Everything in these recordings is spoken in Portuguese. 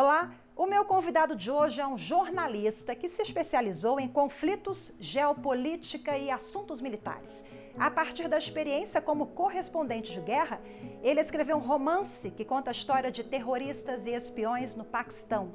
Olá, o meu convidado de hoje é um jornalista que se especializou em conflitos, geopolítica e assuntos militares. A partir da experiência como correspondente de guerra, ele escreveu um romance que conta a história de terroristas e espiões no Paquistão.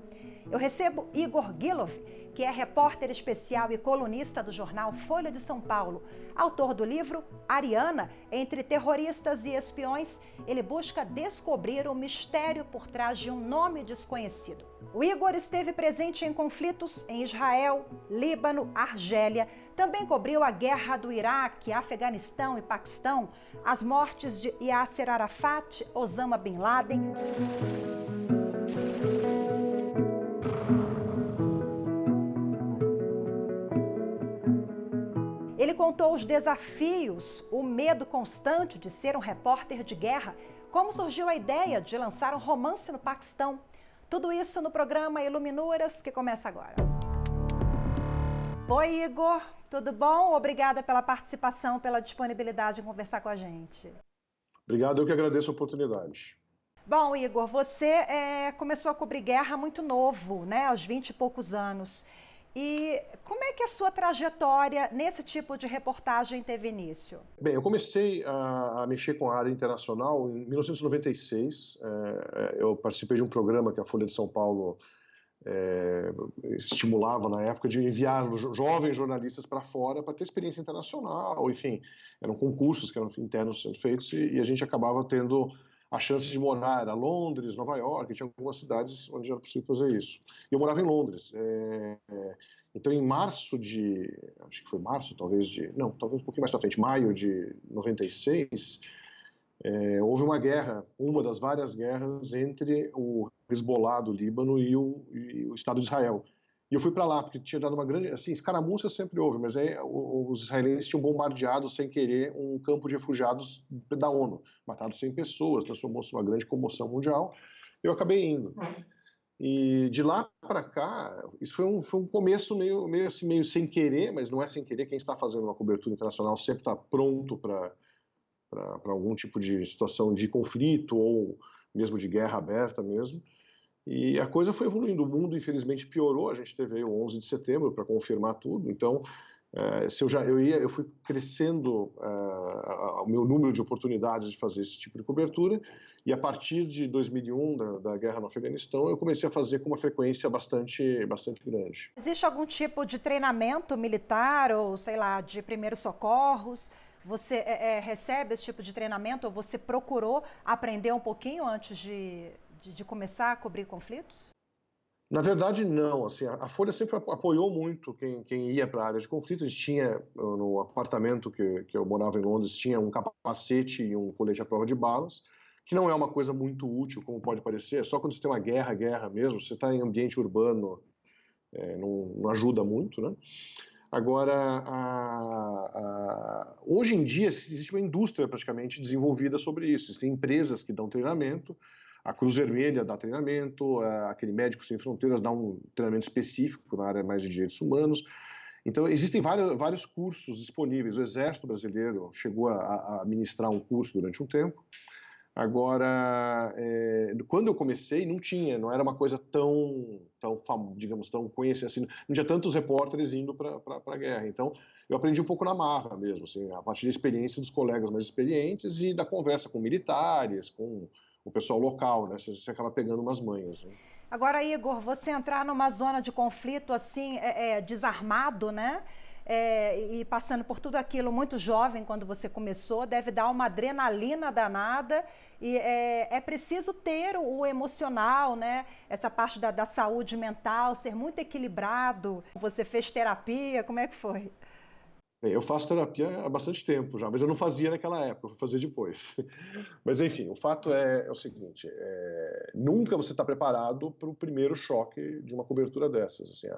Eu recebo Igor Gilov, que é repórter especial e colunista do jornal Folha de São Paulo. Autor do livro Ariana, Entre Terroristas e Espiões, ele busca descobrir o mistério por trás de um nome desconhecido. O Igor esteve presente em conflitos em Israel, Líbano, Argélia, também cobriu a guerra do Iraque, Afeganistão e Paquistão, as mortes de Yasser Arafat, Osama Bin Laden. Ele contou os desafios, o medo constante de ser um repórter de guerra, como surgiu a ideia de lançar um romance no Paquistão. Tudo isso no programa Iluminuras, que começa agora. Oi, Igor, tudo bom? Obrigada pela participação, pela disponibilidade de conversar com a gente. Obrigado, eu que agradeço a oportunidade. Bom, Igor, você começou a cobrir guerra muito novo, né, aos 20 e poucos anos. E como é que a sua trajetória nesse tipo de reportagem teve início? Bem, eu comecei a mexer com a área internacional em 1996. Eu participei de um programa que a Folha de São Paulo estimulava na época de enviar jovens jornalistas para fora para ter experiência internacional, enfim, eram concursos que eram internos sendo feitos e a gente acabava tendo a chance de morar a Londres, Nova York, tinha algumas cidades onde era possível fazer isso. E eu morava em Londres. Então, em março acho que foi março, talvez um pouquinho mais para frente, maio de 96, houve uma guerra, uma das várias guerras entre o Hezbollah do Líbano e o Estado de Israel. E eu fui para lá, porque tinha dado uma grande... Assim, escaramuça sempre houve, mas os israelenses tinham bombardeado sem querer um campo de refugiados da ONU. Mataram 100 pessoas, transformou-se numa grande comoção mundial. Eu acabei indo. E de lá para cá, isso foi um começo meio sem querer, mas não é sem querer. Quem está fazendo uma cobertura internacional sempre está pronto para algum tipo de situação de conflito ou mesmo de guerra aberta mesmo. E a coisa foi evoluindo, o mundo infelizmente piorou, a gente teve aí o 11 de setembro para confirmar tudo, então eu fui crescendo o meu número de oportunidades de fazer esse tipo de cobertura, e a partir de 2001, da guerra no Afeganistão, eu comecei a fazer com uma frequência bastante grande. Existe algum tipo de treinamento militar ou, sei lá, de primeiros socorros? Você recebe esse tipo de treinamento ou você procurou aprender um pouquinho antes de começar a cobrir conflitos? Na verdade, não. Assim, a Folha sempre apoiou muito quem ia para a área de conflito. A gente tinha, no apartamento que eu morava em Londres, tinha um capacete e um colete à prova de balas, que não é uma coisa muito útil, como pode parecer. É só quando você tem uma guerra mesmo, você está em ambiente urbano, não ajuda muito, né? Agora, hoje em dia, existe uma indústria praticamente desenvolvida sobre isso. Existem empresas que dão treinamento, a Cruz Vermelha dá treinamento, aquele Médicos Sem Fronteiras dá um treinamento específico na área mais de direitos humanos. Então, existem vários cursos disponíveis. O Exército Brasileiro chegou a ministrar um curso durante um tempo. Agora, quando eu comecei, não era uma coisa digamos, tão conhecida, assim, não tinha tantos repórteres indo para a guerra. Então, eu aprendi um pouco na marra mesmo, assim, a partir da experiência dos colegas mais experientes e da conversa com militares, com o pessoal local, né? Você acaba pegando umas manhas, né? Agora, Igor, você entrar numa zona de conflito assim, desarmado, né? E passando por tudo aquilo, muito jovem quando você começou, deve dar uma adrenalina danada e é preciso ter o emocional, né? Essa parte da saúde mental, ser muito equilibrado. Você fez terapia, como é que foi? Eu faço terapia há bastante tempo já, mas eu não fazia naquela época, eu fui fazer depois. Mas enfim, o fato é o seguinte, nunca você está preparado para o primeiro choque de uma cobertura dessas. Assim,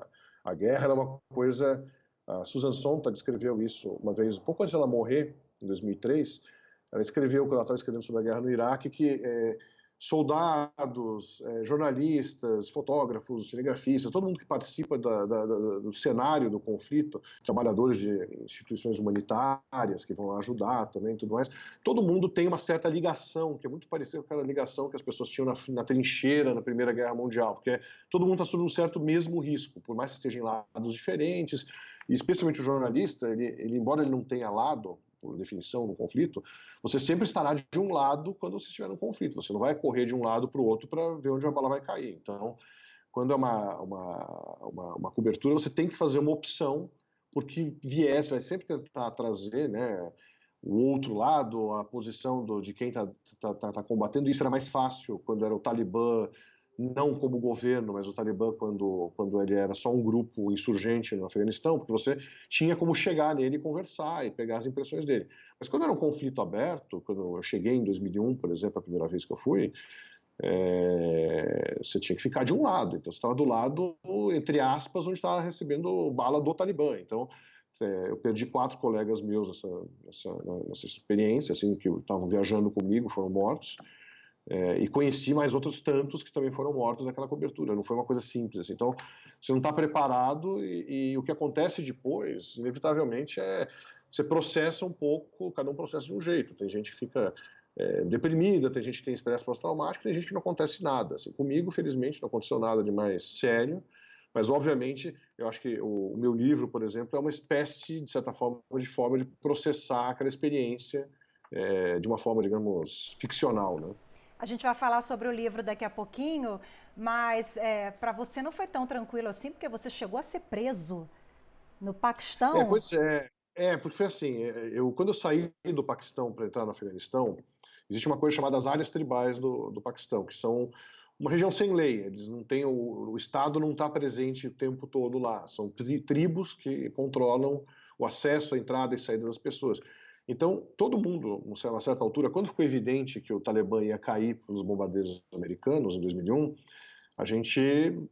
a guerra era uma coisa... A Susan Sontag escreveu isso uma vez, pouco antes dela morrer, em 2003, ela escreveu, quando ela estava escrevendo sobre a guerra no Iraque, que soldados, jornalistas, fotógrafos, cinegrafistas, todo mundo que participa do cenário do conflito, trabalhadores de instituições humanitárias que vão lá ajudar também, tudo mais, todo mundo tem uma certa ligação, que é muito parecida com aquela ligação que as pessoas tinham na trincheira na Primeira Guerra Mundial, porque todo mundo está sob um certo mesmo risco, por mais que estejam em lados diferentes, e especialmente o jornalista, embora ele não tenha lado, por definição, no conflito, você sempre estará de um lado quando você estiver no conflito. Você não vai correr de um lado para o outro para ver onde a bala vai cair. Então, quando é uma cobertura, você tem que fazer uma opção, porque viés vai sempre tentar trazer, né, o outro lado, a posição de quem está combatendo. Isso era mais fácil quando era o Talibã, não como governo, mas o Talibã quando ele era só um grupo insurgente no Afeganistão, porque você tinha como chegar nele e conversar e pegar as impressões dele. Mas quando era um conflito aberto, quando eu cheguei em 2001, por exemplo, a primeira vez que eu fui, você tinha que ficar de um lado. Então você estava do lado, entre aspas, onde estava recebendo bala do Talibã. Então eu perdi 4 colegas meus nessa experiência, assim, que estavam viajando comigo, foram mortos. E conheci mais outros tantos que também foram mortos naquela cobertura. Não foi uma coisa simples, assim. Então, você não está preparado e o que acontece depois, inevitavelmente, você processa um pouco, cada um processa de um jeito. Tem gente que fica deprimida, tem gente que tem estresse pós-traumático, tem gente que não acontece nada. Assim, comigo, felizmente, não aconteceu nada de mais sério, mas, obviamente, eu acho que o meu livro, por exemplo, é uma espécie, de certa forma, de processar aquela experiência de uma forma, digamos, ficcional, né? A gente vai falar sobre o livro daqui a pouquinho, mas para você não foi tão tranquilo assim, porque você chegou a ser preso no Paquistão. Pois é. Porque foi assim, quando eu saí do Paquistão para entrar no Afeganistão, existe uma coisa chamada as áreas tribais do Paquistão, que são uma região sem lei. Eles não têm o Estado não está presente o tempo todo lá. São tribos que controlam o acesso, a entrada e saída das pessoas. Então, todo mundo, a uma certa altura, quando ficou evidente que o Talibã ia cair pelos bombardeiros americanos em 2001,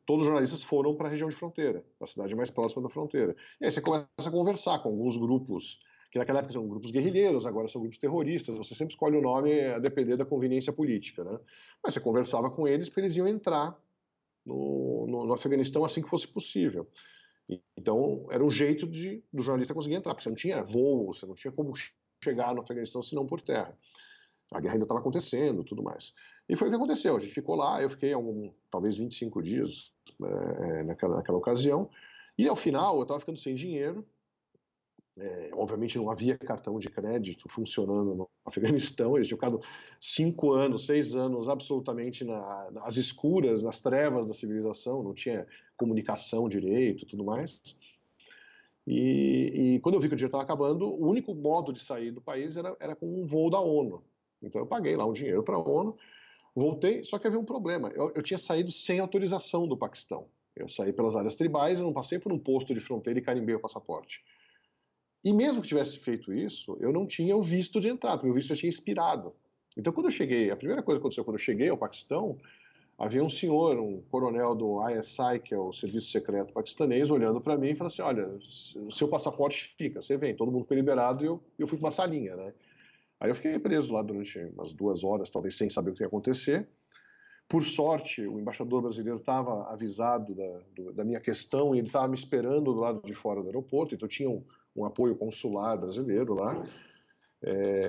todos os jornalistas foram para a região de fronteira, a cidade mais próxima da fronteira. E aí você começa a conversar com alguns grupos, que naquela época eram grupos guerrilheiros, agora são grupos terroristas, você sempre escolhe o nome a depender da conveniência política, né? Mas você conversava com eles porque eles iam entrar no Afeganistão assim que fosse possível. Então, era um jeito do jornalista conseguir entrar, porque você não tinha voo, você não tinha como chegar no Afeganistão senão por terra. A guerra ainda estava acontecendo, tudo mais. E foi o que aconteceu. A gente ficou lá, eu fiquei talvez 25 dias naquela ocasião. E ao final, eu estava ficando sem dinheiro. Obviamente não havia cartão de crédito funcionando no Afeganistão. Eles tinham ficado 5 anos, 6 anos absolutamente nas escuras, nas trevas da civilização. Não tinha comunicação direito, tudo mais. E quando eu vi que o dinheiro estava acabando, o único modo de sair do país era com um voo da ONU. Então eu paguei lá um dinheiro para a ONU, voltei, só que havia um problema. Eu tinha saído sem autorização do Paquistão. Eu saí pelas áreas tribais, eu não passei por um posto de fronteira e carimbei o passaporte. E mesmo que tivesse feito isso, eu não tinha o visto de entrada, porque o visto já tinha expirado. Então quando eu cheguei, a primeira coisa que aconteceu quando eu cheguei ao Paquistão, havia um senhor, um coronel do ISI, que é o Serviço Secreto Paquistanês, olhando para mim e falando assim, olha, o seu passaporte fica, você vem, todo mundo foi liberado e eu fui para uma salinha, né? Aí eu fiquei preso lá durante umas 2 horas, talvez sem saber o que ia acontecer. Por sorte, o embaixador brasileiro estava avisado da minha questão e ele estava me esperando do lado de fora do aeroporto, então tinha um apoio consular brasileiro lá.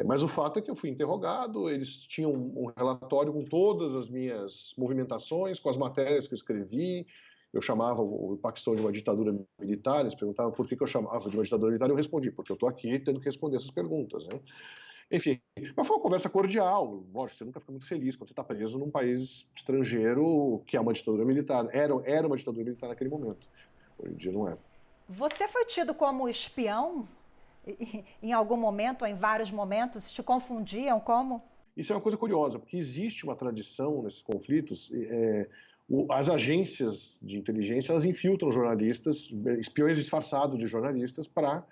Mas o fato é que eu fui interrogado, eles tinham um relatório com todas as minhas movimentações, com as matérias que eu escrevi. Eu chamava o Paquistão de uma ditadura militar, eles perguntavam por que eu chamava de uma ditadura militar, eu respondi, porque eu estou aqui tendo que responder essas perguntas, né? Enfim, mas foi uma conversa cordial. Lógico, você nunca fica muito feliz quando você está preso num país estrangeiro que é uma ditadura militar. Era uma ditadura militar naquele momento. Hoje em dia não é. Você foi tido como espião em algum momento, ou em vários momentos? Te confundiam como? Isso é uma coisa curiosa, porque existe uma tradição nesses conflitos. As agências de inteligência elas infiltram jornalistas, espiões disfarçados de jornalistas, para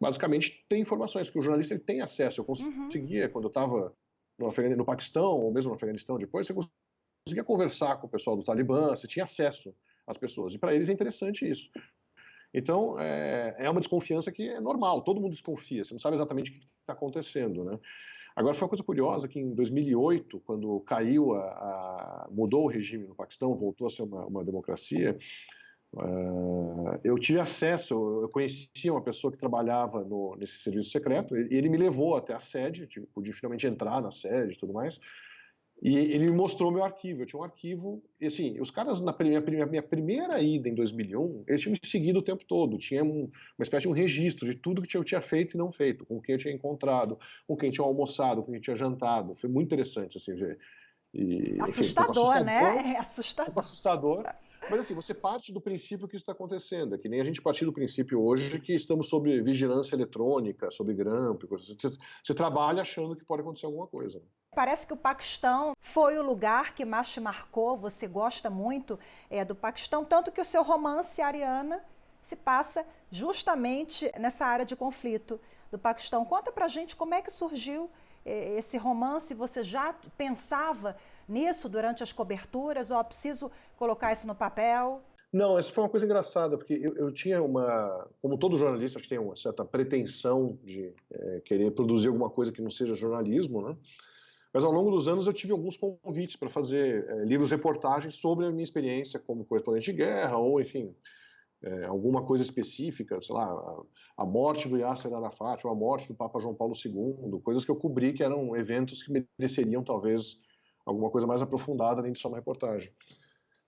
basicamente ter informações, que o jornalista ele tem acesso. Eu conseguia, quando eu estava no Paquistão, ou mesmo no Afeganistão depois, você conseguia conversar com o pessoal do Talibã, você tinha acesso às pessoas, e para eles é interessante isso. Então, é uma desconfiança que é normal, todo mundo desconfia, você não sabe exatamente o que está acontecendo, né? Agora, foi uma coisa curiosa que em 2008, quando caiu, mudou o regime no Paquistão, voltou a ser uma democracia, eu tive acesso, eu conhecia uma pessoa que trabalhava nesse serviço secreto, ele me levou até a sede, pude finalmente entrar na sede e tudo mais, e ele me mostrou meu arquivo. Eu tinha um arquivo, e assim, os caras, na minha primeira ida em 2001, eles tinham me seguido o tempo todo, tinha uma espécie de um registro de tudo que eu tinha feito e não feito, com quem eu tinha encontrado, com quem eu tinha almoçado, com quem eu tinha jantado. Foi muito interessante, assim, ver. E, enfim, um pouco Assustador, assustador, né? É um pouco assustador. assustador, mas assim, você parte do princípio que isso está acontecendo, é que nem a gente partir do princípio hoje que estamos sob vigilância eletrônica, sob grampo, coisas assim. Você trabalha achando que pode acontecer alguma coisa. Parece que o Paquistão foi o lugar que mais te marcou, você gosta muito do Paquistão, tanto que o seu romance, Ariana, se passa justamente nessa área de conflito do Paquistão. Conta pra gente como é que surgiu esse romance, você já pensava nisso durante as coberturas, ó, preciso colocar isso no papel? Não, essa foi uma coisa engraçada, porque eu tinha como todo jornalista, acho que tem uma certa pretensão de querer produzir alguma coisa que não seja jornalismo, né? Mas ao longo dos anos eu tive alguns convites para fazer livros-reportagens sobre a minha experiência como correspondente de guerra, ou enfim, alguma coisa específica, sei lá, a morte do Yasser Arafat, ou a morte do Papa João Paulo II, coisas que eu cobri que eram eventos que mereceriam talvez alguma coisa mais aprofundada, além de só uma reportagem.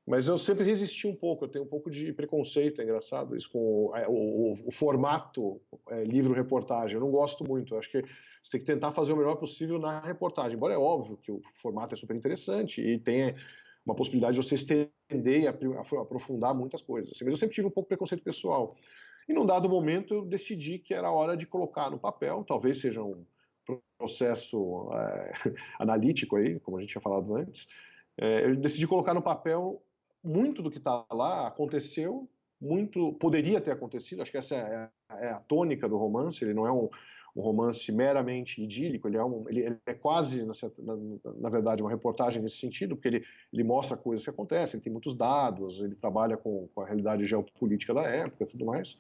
Mas eu sempre resisti um pouco, eu tenho um pouco de preconceito, é engraçado isso, com o formato livro-reportagem. Eu não gosto muito, eu acho que você tem que tentar fazer o melhor possível na reportagem. Embora é óbvio que o formato é super interessante e tem uma possibilidade de você estender e aprofundar muitas coisas. Assim, mas eu sempre tive um pouco de preconceito pessoal. E num dado momento eu decidi que era hora de colocar no papel, talvez seja um processo analítico aí, como a gente tinha falado antes, eu decidi colocar no papel muito do que está lá aconteceu, muito poderia ter acontecido. Acho que essa é a tônica do romance. Ele não é um romance meramente idílico, ele é quase, na verdade, uma reportagem nesse sentido, porque ele mostra coisas que acontecem, ele tem muitos dados, ele trabalha com a realidade geopolítica da época e tudo mais,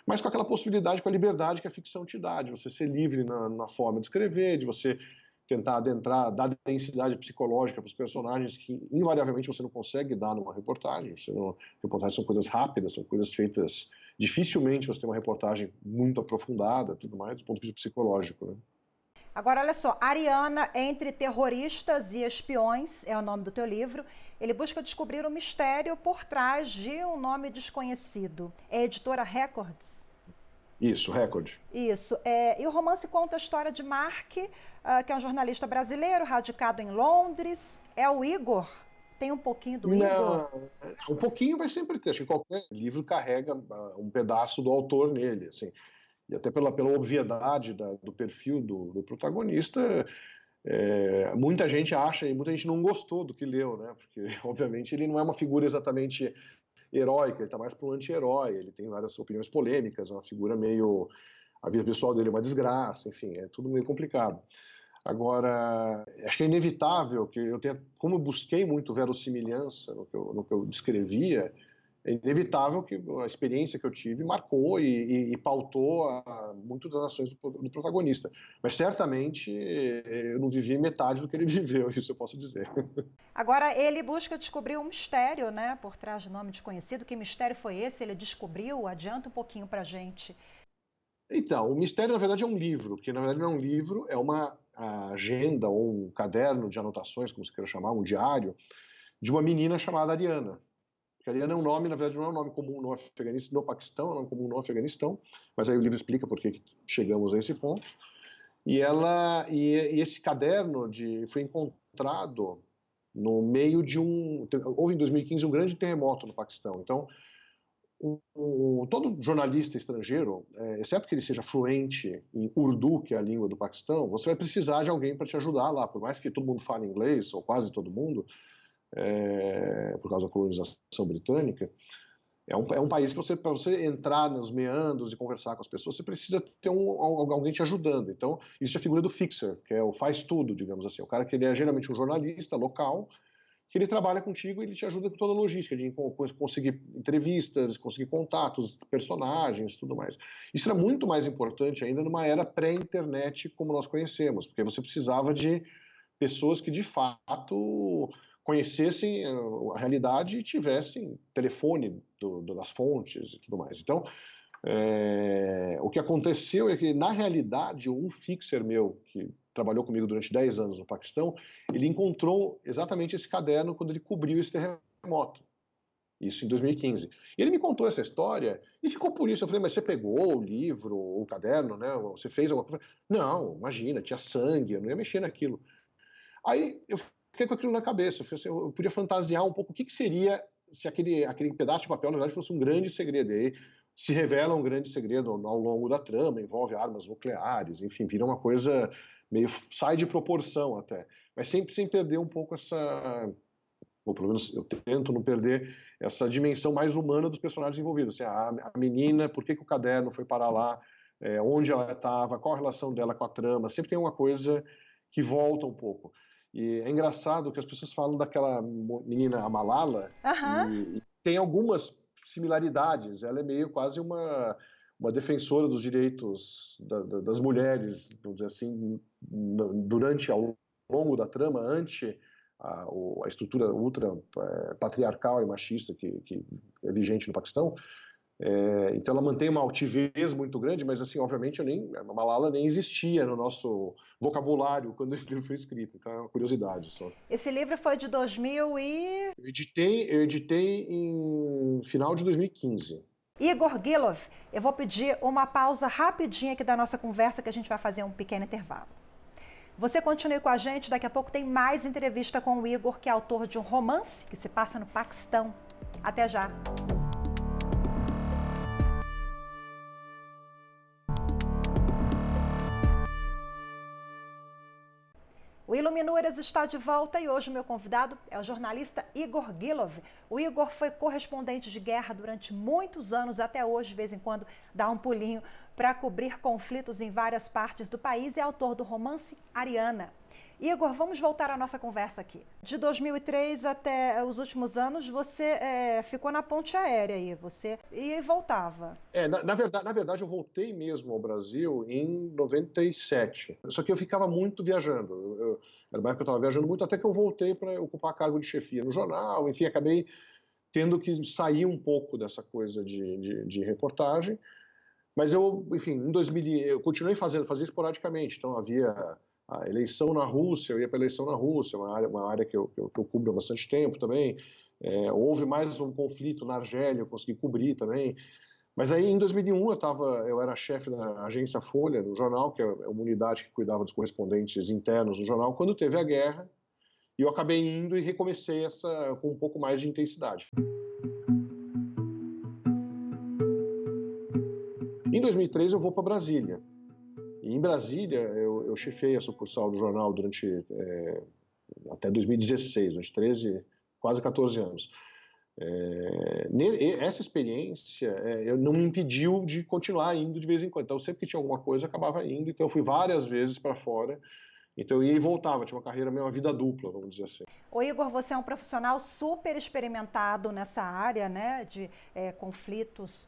mas com aquela possibilidade, com a liberdade que a ficção te dá, de você ser livre na forma de escrever, de você tentar adentrar, dar densidade psicológica para os personagens que invariavelmente você não consegue dar numa reportagem. Reportagens são coisas rápidas, são coisas feitas. Dificilmente você tem uma reportagem muito aprofundada, tudo mais, do ponto de vista psicológico, né? Agora, olha só, Ariana entre terroristas e espiões, é o nome do teu livro. Ele busca descobrir o mistério por trás de um nome desconhecido. É a editora Records? Isso, Record. Isso. E o romance conta a história de Mark, que é um jornalista brasileiro, radicado em Londres. É o Igor? Tem um pouquinho do Igor? Não, um pouquinho vai sempre ter. Acho que qualquer livro carrega um pedaço do autor nele, assim. E até pela obviedade do perfil do protagonista, muita gente acha e muita gente não gostou do que leu, né? Porque, obviamente, ele não é uma figura exatamente heróica, ele está mais para um anti-herói, ele tem várias opiniões polêmicas, é uma figura meio... A vida pessoal dele é uma desgraça, enfim, é tudo meio complicado. Agora, acho que é inevitável que como eu busquei muito verossimilhança no que eu descrevia, é inevitável que a experiência que eu tive marcou e pautou muitas das ações do protagonista. Mas certamente eu não vivi metade do que ele viveu, isso eu posso dizer. Agora, ele busca descobrir um mistério, né, por trás de nome desconhecido. Que mistério foi esse? Ele descobriu? Adianta um pouquinho pra gente. Então, o mistério, na verdade, é um livro, que na verdade não é um livro, é uma agenda ou um caderno de anotações, como você queira chamar, um diário, de uma menina chamada Ariana. Porque Ariana é um nome, na verdade, não é um nome comum no Afeganistão, no Paquistão, é um nome comum no Afeganistão, mas aí o livro explica por que chegamos a esse ponto. E esse caderno foi encontrado no meio de houve em 2015 um grande terremoto no Paquistão. Então, todo jornalista estrangeiro, exceto que ele seja fluente em Urdu, que é a língua do Paquistão, você vai precisar de alguém para te ajudar lá. Por mais que todo mundo fale inglês, ou quase todo mundo, por causa da colonização britânica, é um país que para você entrar nos meandros e conversar com as pessoas, você precisa ter alguém te ajudando. Então, existe a figura do fixer, que é o faz tudo, digamos assim. O cara que ele é geralmente um jornalista local, que ele trabalha contigo e ele te ajuda com toda a logística, de conseguir entrevistas, conseguir contatos, personagens, tudo mais. Isso era muito mais importante ainda numa era pré-internet como nós conhecemos, porque você precisava de pessoas que, de fato, conhecessem a realidade e tivessem telefone das fontes e tudo mais. Então, o que aconteceu é que, na realidade, um fixer meu, que trabalhou comigo durante 10 anos no Paquistão, ele encontrou exatamente esse caderno quando ele cobriu esse terremoto. Isso em 2015. E ele me contou essa história e ficou por isso. Eu falei, mas você pegou o livro, o caderno, né? Você fez alguma coisa? Não, imagina, tinha sangue, eu não ia mexer naquilo. Aí eu fiquei com aquilo na cabeça. Eu podia fantasiar um pouco o que seria se aquele pedaço de papel, na verdade, fosse um grande segredo. E aí se revela um grande segredo ao longo da trama, envolve armas nucleares, enfim, vira uma coisa meio, sai de proporção até. Mas sempre sem perder um pouco essa, ou pelo menos eu tento não perder essa dimensão mais humana dos personagens envolvidos. Assim, a menina, por que o caderno foi parar lá, onde ela estava, qual a relação dela com a trama, sempre tem uma coisa que volta um pouco. E é engraçado que as pessoas falam daquela menina, a Malala, e tem algumas similaridades. Ela é meio quase uma defensora dos direitos das mulheres, vamos dizer assim, ao longo da trama, ante a estrutura ultra patriarcal e machista que é vigente no Paquistão. Então ela mantém uma altivez muito grande, mas assim, obviamente, a Malala nem existia no nosso vocabulário quando esse livro foi escrito, então é uma curiosidade só. Esse livro foi de 2000 e... Eu editei em final de 2015. Igor Gilov, eu vou pedir uma pausa rapidinha aqui da nossa conversa, que a gente vai fazer um pequeno intervalo. Você continue com a gente, daqui a pouco tem mais entrevista com o Igor, que é autor de um romance que se passa no Paquistão. Até já! O Iluminuras está de volta e hoje o meu convidado é o jornalista Igor Gilov. O Igor foi correspondente de guerra durante muitos anos, até hoje, de vez em quando, dá um pulinho para cobrir conflitos em várias partes do país e é autor do romance Ariana. Igor, vamos voltar à nossa conversa aqui. De 2003 até os últimos anos, você ficou na ponte aérea aí, você ia e voltava. Na verdade, eu voltei mesmo ao Brasil em 97. Só que eu ficava muito viajando. Era uma época que eu estava viajando muito, até que eu voltei para ocupar cargo de chefia no jornal. Enfim, acabei tendo que sair um pouco dessa coisa de reportagem. Mas enfim, em 2000, eu continuei fazia esporadicamente. Então, havia a eleição na Rússia, eu ia para a eleição na Rússia, uma área que eu cubro há bastante tempo também. Houve mais um conflito na Argélia, eu consegui cobrir também. Mas aí, em 2001, eu era chefe da agência Folha, no jornal, que é uma unidade que cuidava dos correspondentes internos do jornal, quando teve a guerra, e eu acabei indo e recomecei com um pouco mais de intensidade. Em 2003, eu vou para Brasília. E em Brasília, eu chefei a sucursal do jornal durante até 2016, durante 13, quase 14 anos. Essa experiência não me impediu de continuar indo de vez em quando. Então, sempre que tinha alguma coisa, eu acabava indo. Então, eu fui várias vezes para fora. Então, eu ia e voltava. Tinha uma carreira meio, uma vida dupla, vamos dizer assim. Ô Igor, você é um profissional super experimentado nessa área, né, de conflitos,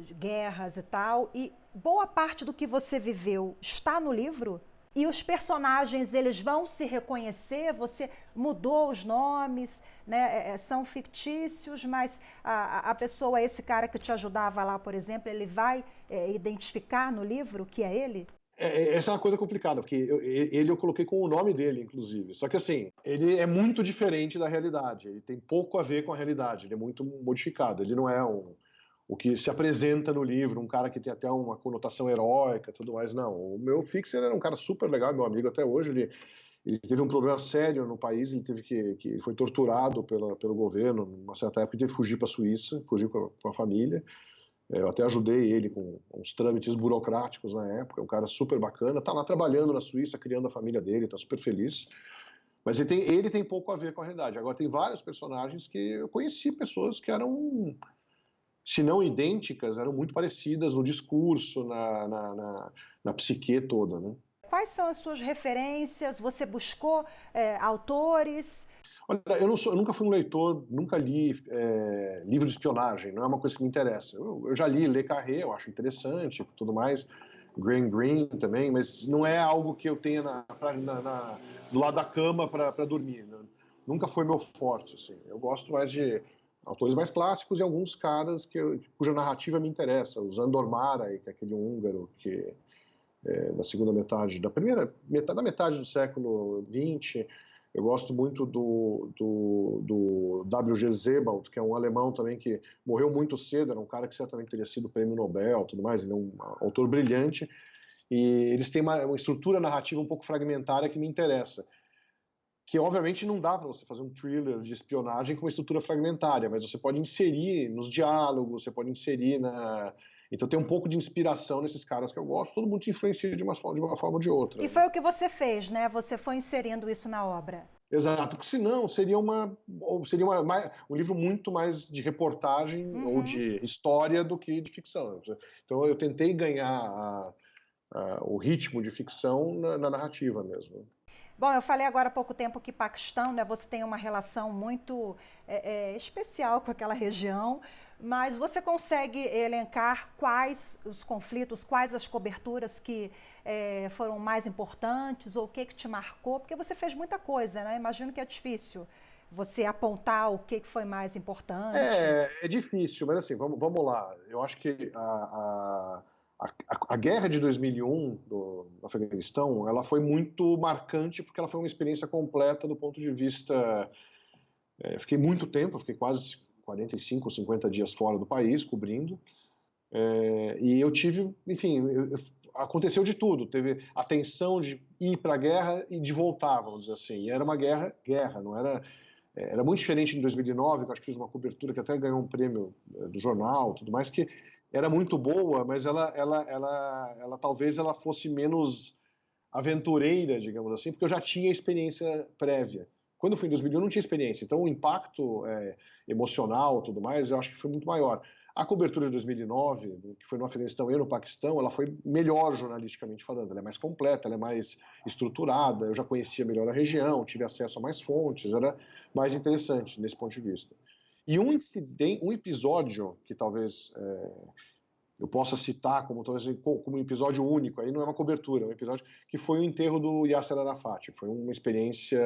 de guerras e tal. E boa parte do que você viveu está no livro? E os personagens, eles vão se reconhecer? Você mudou os nomes, né? São fictícios, mas a pessoa, esse cara que te ajudava lá, por exemplo, ele vai identificar no livro que é ele? Essa é uma coisa complicada, porque eu coloquei com o nome dele, inclusive. Só que, assim, ele é muito diferente da realidade. Ele tem pouco a ver com a realidade. Ele é muito modificado. Ele não é o que se apresenta no livro, um cara que tem até uma conotação heróica e tudo mais. Não, o meu fixer era um cara super legal, meu amigo até hoje. Ele teve um problema sério no país, ele foi torturado pelo governo, numa certa época, ele teve que fugir para a Suíça, fugir com a família. Eu até ajudei ele com uns trâmites burocráticos na época, um cara super bacana, está lá trabalhando na Suíça, criando a família dele, está super feliz. Mas ele tem pouco a ver com a realidade. Agora, tem vários personagens que eu conheci, pessoas que eram, se não idênticas, eram muito parecidas no discurso, na psique toda, né? Quais são as suas referências? Você buscou autores? Olha, eu nunca fui um leitor, nunca li livro de espionagem, não é uma coisa que me interessa. Eu já li Le Carré, eu acho interessante, tudo mais, Graham Greene também, mas não é algo que eu tenha do lado da cama para dormir. Né? Nunca foi meu forte, assim. Eu gosto mais de autores mais clássicos e alguns caras cuja narrativa me interessa. O Sándor Márai, que é aquele húngaro que da segunda metade, da metade do século XX. Eu gosto muito do W.G. Sebald, que é um alemão também que morreu muito cedo, era um cara que certamente teria sido prêmio Nobel, tudo mais. Ele é um autor brilhante e eles têm uma estrutura narrativa um pouco fragmentária que me interessa. Que obviamente não dá para você fazer um thriller de espionagem com uma estrutura fragmentária, mas você pode inserir nos diálogos, você pode inserir Então tem um pouco de inspiração nesses caras que eu gosto, todo mundo te influencia de uma forma ou de outra. E foi o que você fez, né? Você foi inserindo isso na obra. Exato, porque senão seria um livro muito mais de reportagem ou de história do que de ficção. Então eu tentei ganhar o ritmo de ficção na narrativa mesmo. Bom, eu falei agora há pouco tempo que Paquistão, né, você tem uma relação muito especial com aquela região, mas você consegue elencar quais os conflitos, quais as coberturas que foram mais importantes ou o que te marcou? Porque você fez muita coisa, né? Imagino que é difícil você apontar o que foi mais importante. É difícil, mas assim, vamos lá. Eu acho que a guerra de 2001 do Afeganistão, ela foi muito marcante porque ela foi uma experiência completa do ponto de vista... fiquei muito tempo, fiquei quase 45 ou 50 dias fora do país, cobrindo, e eu tive, enfim, aconteceu de tudo. Teve a tensão de ir para a guerra e de voltar, vamos dizer assim. E era uma guerra, não era... Era muito diferente em 2009, que eu acho que fiz uma cobertura que até ganhou um prêmio do jornal, tudo mais, que era muito boa, mas ela talvez ela fosse menos aventureira, digamos assim, porque eu já tinha experiência prévia. Quando eu fui em 2001 não tinha experiência, então o impacto emocional, tudo mais, eu acho que foi muito maior. A cobertura de 2009, que foi no Afeganistão e no Paquistão, ela foi melhor jornalisticamente falando, ela é mais completa, ela é mais estruturada, eu já conhecia melhor a região, tive acesso a mais fontes, era mais interessante nesse ponto de vista. E um episódio que talvez eu possa citar como um episódio único, aí não é uma cobertura, é um episódio que foi o enterro do Yasser Arafat. Foi uma experiência...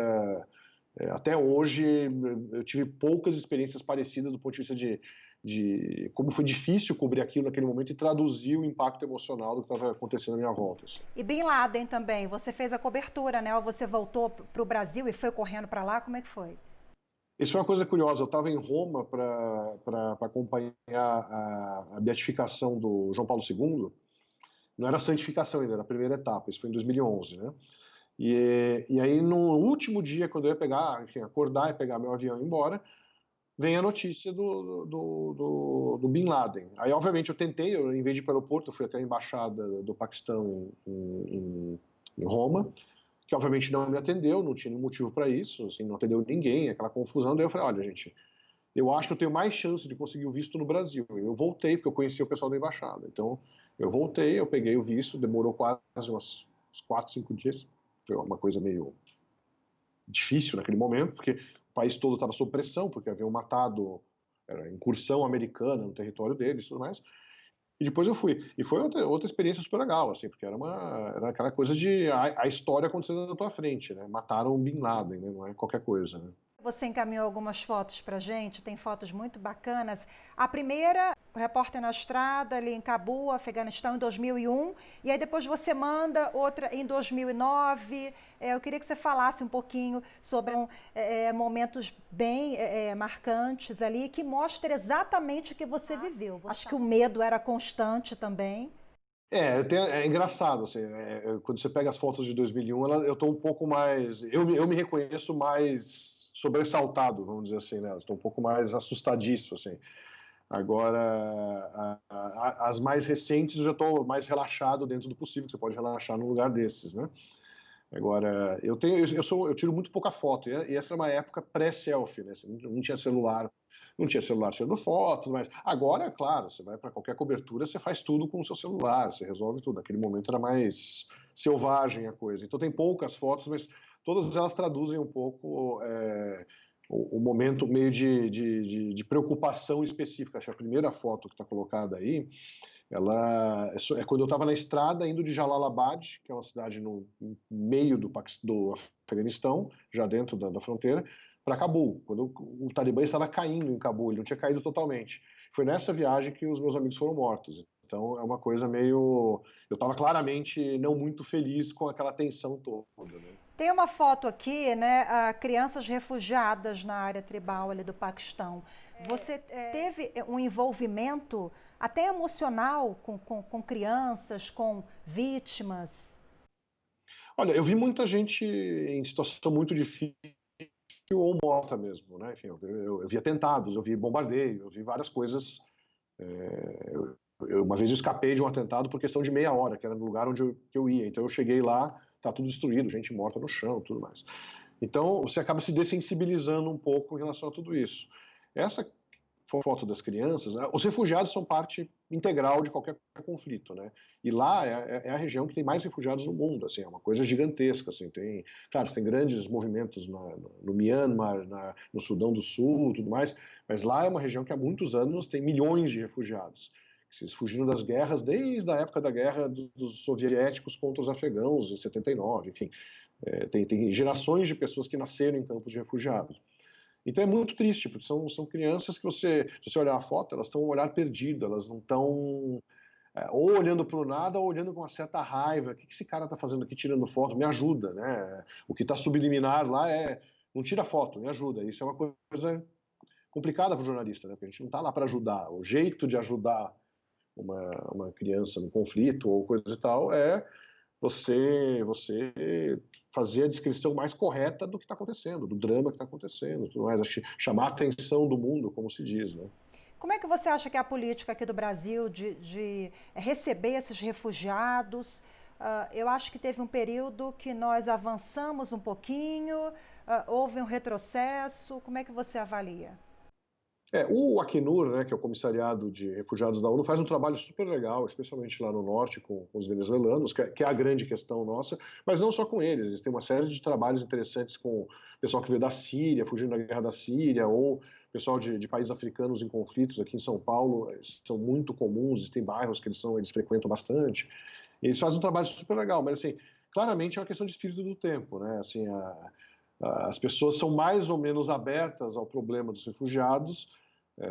até hoje, eu tive poucas experiências parecidas do ponto de vista de como foi difícil cobrir aquilo naquele momento e traduzir o impacto emocional do que estava acontecendo à minha volta. Assim. E Bin Laden também, você fez a cobertura, né? Ou você voltou para o Brasil e foi correndo para lá, como é que foi? Isso foi uma coisa curiosa. Eu estava em Roma para acompanhar a beatificação do João Paulo II. Não era a santificação ainda, era a primeira etapa. Isso foi em 2011, né? E aí, no último dia, quando eu ia pegar, enfim, acordar e pegar meu avião e ir embora, vem a notícia do Bin Laden. Aí, obviamente, em vez de ir para o aeroporto, eu fui até a embaixada do Paquistão em Roma, que obviamente não me atendeu, não tinha nenhum motivo para isso, assim, não atendeu ninguém, aquela confusão. Daí eu falei, olha, gente, eu acho que eu tenho mais chance de conseguir o visto no Brasil. Eu voltei, porque eu conhecia o pessoal da embaixada. Então, eu voltei, eu peguei o visto, demorou quase uns 4, 5 dias. Foi uma coisa meio difícil naquele momento, porque o país todo estava sob pressão, porque haviam matado, era incursão americana no território deles e tudo mais. E depois eu fui. E foi outra experiência super legal, assim, porque era aquela coisa de a história acontecendo na tua frente, né? Mataram o Bin Laden, né? Não é qualquer coisa, né? Você encaminhou algumas fotos pra gente, tem fotos muito bacanas. A primeira, o Repórter na Estrada, ali em Cabul, Afeganistão, em 2001. E aí depois você manda outra em 2009. Eu queria que você falasse um pouquinho sobre momentos bem marcantes ali, que mostra exatamente o que você viveu. Acho que o medo era constante também. É engraçado, assim, quando você pega as fotos de 2001, eu estou um pouco mais... Eu me reconheço mais sobressaltado, vamos dizer assim, né? Estou um pouco mais assustadiço, assim. Agora, as mais recentes eu já estou mais relaxado dentro do possível, que você pode relaxar num lugar desses, né? Agora, eu tiro muito pouca foto, e essa é uma época pré-selfie, né? Não tinha celular, tirando foto, mas agora, claro, você vai para qualquer cobertura, você faz tudo com o seu celular, você resolve tudo. Naquele momento era mais selvagem a coisa. Então tem poucas fotos, mas todas elas traduzem um pouco o momento meio de preocupação específica. Acho que a primeira foto que está colocada aí, ela é quando eu estava na estrada indo de Jalalabad, que é uma cidade no meio do Afeganistão, já dentro da fronteira, para Cabul, quando o Talibã estava caindo em Cabul, ele não tinha caído totalmente. Foi nessa viagem que os meus amigos foram mortos. Então é uma coisa meio... Eu estava claramente não muito feliz com aquela tensão toda, né? Tem uma foto aqui, né, crianças refugiadas na área tribal ali do Paquistão. Você teve um envolvimento até emocional com crianças, com vítimas? Olha, eu vi muita gente em situação muito difícil ou morta mesmo, né? Enfim, eu vi atentados, eu vi bombardeio, eu vi várias coisas. Uma vez eu escapei de um atentado por questão de meia hora, que era no lugar onde eu ia. Então eu cheguei lá, tá tudo destruído, gente morta no chão, tudo mais. Então você acaba se dessensibilizando um pouco em relação a tudo isso. Essa foto das crianças, os refugiados são parte integral de qualquer conflito, né? E lá é a região que tem mais refugiados no mundo, assim, é uma coisa gigantesca, assim, claro, tem grandes movimentos no Myanmar, no Sudão do Sul, tudo mais, mas lá é uma região que há muitos anos tem milhões de refugiados. Eles fugiram das guerras desde a época da guerra dos soviéticos contra os afegãos, em 79, enfim. Tem gerações de pessoas que nasceram em campos de refugiados. Então é muito triste, porque são crianças que se você olhar a foto, elas estão um olhar perdido, elas não estão ou olhando para o nada ou olhando com uma certa raiva. O que esse cara está fazendo aqui tirando foto? Me ajuda, né? O que está subliminar lá não tira foto, me ajuda. Isso é uma coisa complicada para o jornalista, né? Porque a gente não está lá para ajudar. O jeito de ajudar uma criança no conflito ou coisa e tal é você fazer a descrição mais correta do que está acontecendo, do drama que está acontecendo, tudo mais. Acho que chamar a atenção do mundo, como se diz, né? Como é que você acha que é a política aqui do Brasil de receber esses refugiados? Eu acho que teve um período que nós avançamos um pouquinho, houve um retrocesso. Como é que você avalia? O Acnur, né, que é o Comissariado de Refugiados da ONU, faz um trabalho super legal, especialmente lá no norte com os venezuelanos, que é a grande questão nossa, mas não só com eles. Eles têm uma série de trabalhos interessantes com o pessoal que veio da Síria, fugindo da guerra da Síria, ou pessoal de países africanos em conflitos aqui em São Paulo, são muito comuns, tem bairros que eles frequentam bastante. Eles fazem um trabalho super legal, mas assim, claramente é uma questão de espírito do tempo, né? Assim, as pessoas são mais ou menos abertas ao problema dos refugiados,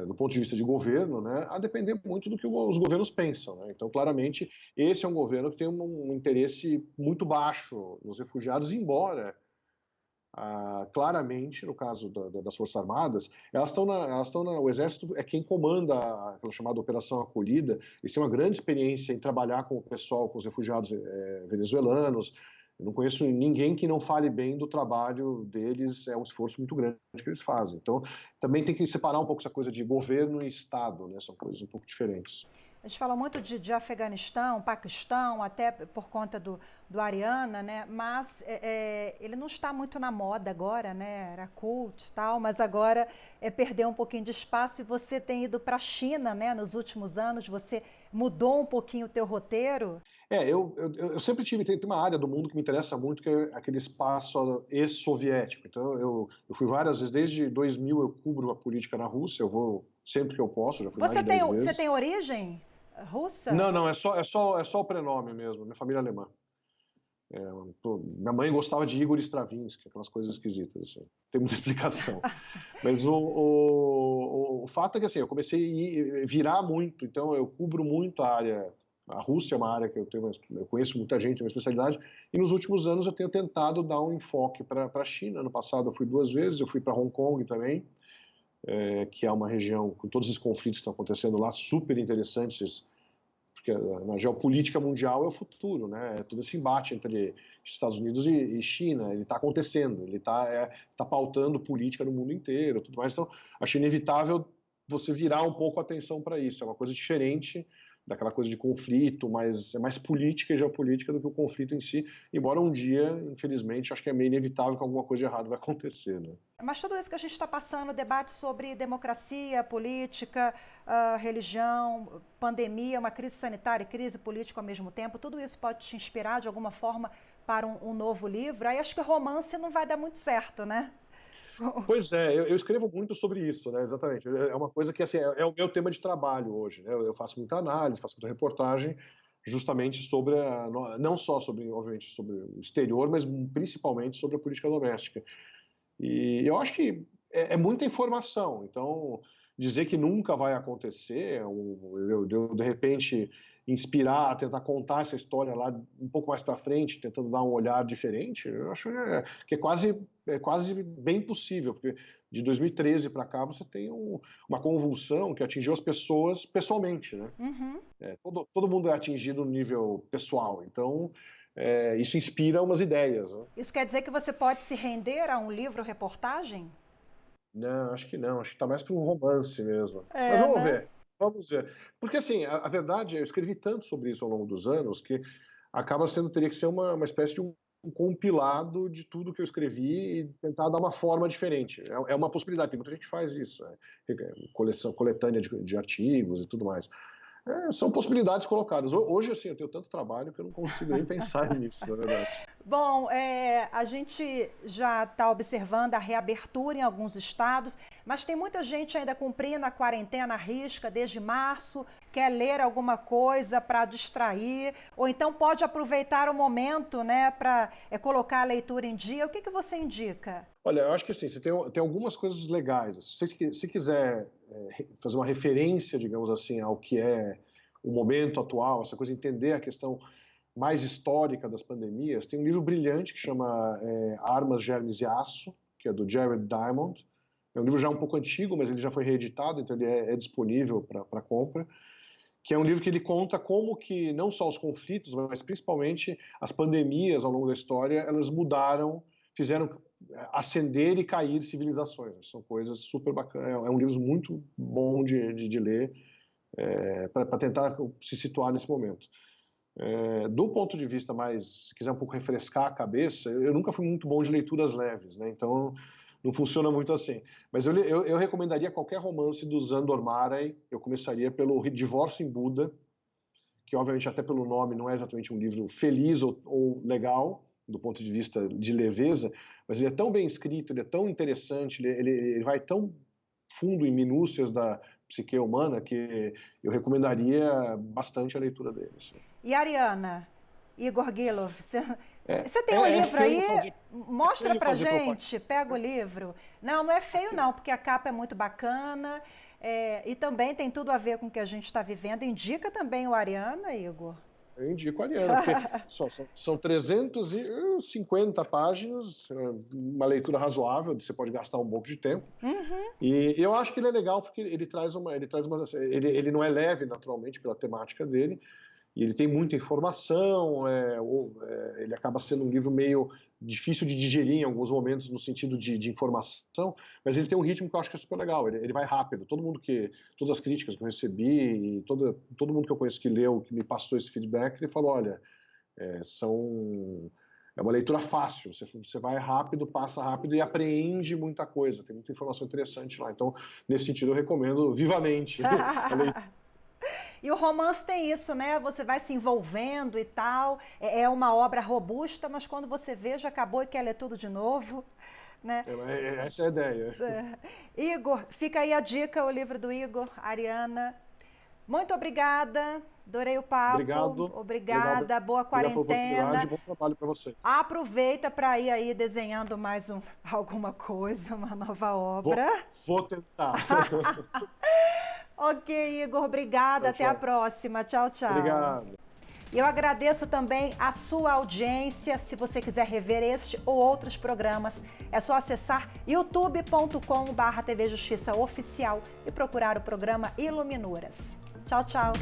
do ponto de vista de governo, né, a depender muito do que os governos pensam, né? Então, claramente, esse é um governo que tem um interesse muito baixo nos refugiados, embora, claramente, no caso das Forças Armadas, o Exército é quem comanda aquela chamada Operação Acolhida. Eles têm uma grande experiência em trabalhar com o pessoal, com os refugiados venezuelanos. Eu não conheço ninguém que não fale bem do trabalho deles, é um esforço muito grande que eles fazem. Então, também tem que separar um pouco essa coisa de governo e Estado, né? São coisas um pouco diferentes. A gente fala muito de Afeganistão, Paquistão, até por conta do Ariana, né? Mas ele não está muito na moda agora, né? Era cult e tal, mas agora perdeu um pouquinho de espaço e você tem ido para a China, né? Nos últimos anos, você mudou um pouquinho o teu roteiro. Eu sempre tem uma área do mundo que me interessa muito, que é aquele espaço ex-soviético. Então, eu fui várias vezes, desde 2000 eu cubro a política na Rússia, eu vou sempre que eu posso, já fui mais de 10 vezes. Você tem origem russa? Não, é só o prenome mesmo, minha família é alemã. Minha mãe gostava de Igor Stravinsky, aquelas coisas esquisitas, assim. Tem muita explicação. Mas o fato é que assim, eu comecei a virar muito, então eu cubro muito a área. A Rússia é uma área que eu conheço muita gente, é uma especialidade, e nos últimos anos eu tenho tentado dar um enfoque para a China. Ano passado eu fui 2 vezes, eu fui para Hong Kong também, que é uma região com todos os conflitos que estão acontecendo lá, super interessantes, porque na geopolítica mundial é o futuro, né? Todo esse embate entre Estados Unidos e China, ele está acontecendo, ele está pautando política no mundo inteiro, tudo mais. Então, acho inevitável você virar um pouco a atenção para isso. É uma coisa diferente daquela coisa de conflito, mas é mais política e geopolítica do que o conflito em si, embora um dia, infelizmente, acho que é meio inevitável que alguma coisa de errado vai acontecer, né? Mas tudo isso que a gente está passando, debate sobre democracia, política, religião, pandemia, uma crise sanitária e crise política ao mesmo tempo, tudo isso pode te inspirar de alguma forma para um novo livro? Aí acho que romance não vai dar muito certo, né? Pois é, eu escrevo muito sobre isso, né? Exatamente. É uma coisa que assim, é o meu tema de trabalho hoje, né? Eu faço muita análise, faço muita reportagem, justamente sobre, não só sobre, obviamente, sobre o exterior, mas principalmente sobre a política doméstica. E eu acho que é muita informação, então dizer que nunca vai acontecer, eu de repente inspirar, tentar contar essa história lá um pouco mais para frente, tentando dar um olhar diferente, eu acho que é quase bem possível, porque de 2013 para cá você tem uma convulsão que atingiu as pessoas pessoalmente, né? Uhum. Todo mundo é atingido no nível pessoal, então isso inspira umas ideias, né? Isso quer dizer que você pode se render a um livro-reportagem? Não, acho que não. Acho que está mais para um romance mesmo. Mas É, vamos né? ver. Vamos ver. Porque, assim, a verdade é, eu escrevi tanto sobre isso ao longo dos anos que teria que ser uma espécie de um compilado de tudo que eu escrevi e tentar dar uma forma diferente. É uma possibilidade. Tem muita gente que faz isso, né? Coletânea de artigos e tudo mais. São possibilidades colocadas. Hoje, assim, eu tenho tanto trabalho que eu não consigo nem pensar nisso, na verdade. Bom, a gente já está observando a reabertura em alguns estados, mas tem muita gente ainda cumprindo a quarentena à risca desde março, quer ler alguma coisa para distrair, ou então pode aproveitar o momento, né, para colocar a leitura em dia. O que você indica? Olha, eu acho que assim, você tem algumas coisas legais. Se quiser fazer uma referência, digamos assim, ao que é o momento atual, essa coisa, entender a questão mais histórica das pandemias, tem um livro brilhante que chama Armas, Germes e Aço, que é do Jared Diamond. É um livro já um pouco antigo, mas ele já foi reeditado, então ele é disponível para compra. Que é um livro que ele conta como que não só os conflitos, mas principalmente as pandemias ao longo da história, elas mudaram, fizeram ascender e cair civilizações. São coisas super bacanas. É um livro muito bom de ler para tentar se situar nesse momento. Do ponto de vista mais, se quiser um pouco refrescar a cabeça, eu nunca fui muito bom de leituras leves, né? Então não funciona muito assim. Mas eu recomendaria qualquer romance do Sandor Márai. Eu começaria pelo Divórcio em Buda, que obviamente até pelo nome não é exatamente um livro feliz ou legal, do ponto de vista de leveza, mas ele é tão bem escrito, ele é tão interessante, ele vai tão fundo em minúcias da psique humana que eu recomendaria bastante a leitura dele. Assim. E Ariana, Igor Gilov, você tem é, um é livro aí? fazer, Mostra pra gente, propaganda. pega o livro. Não é feio não, porque a capa é muito bacana e também tem tudo a ver com o que a gente está vivendo. Indica também o Ariana, Igor? Eu indico a Ariana, porque são 350 páginas, uma leitura razoável, você pode gastar um pouco de tempo. Uhum. E eu acho que ele é legal porque ele não é leve naturalmente pela temática dele, e ele tem muita informação, ele acaba sendo um livro meio difícil de digerir em alguns momentos no sentido de informação, mas ele tem um ritmo que eu acho que é super legal, ele vai rápido. Todas as críticas que eu recebi, e todo mundo que eu conheço que leu, que me passou esse feedback, ele falou, olha, é uma leitura fácil, você vai rápido, passa rápido e apreende muita coisa, tem muita informação interessante lá. Então, nesse sentido, eu recomendo vivamente a leitura. E o romance tem isso, né? Você vai se envolvendo e tal. É uma obra robusta, mas quando você vê, já acabou e quer ler tudo de novo. Né? Essa é a ideia. Igor, fica aí a dica, o livro do Igor, Ariana. Muito obrigada, adorei o papo. Obrigada, boa quarentena. Bom trabalho para você. Aproveita para ir aí desenhando mais alguma coisa, uma nova obra. Vou tentar. Ok, Igor, obrigada. Até a próxima. Tchau, tchau. Obrigado. Eu agradeço também a sua audiência. Se você quiser rever este ou outros programas, é só acessar youtube.com/TV Justiça Oficial e procurar o programa Iluminuras. Tchau, tchau.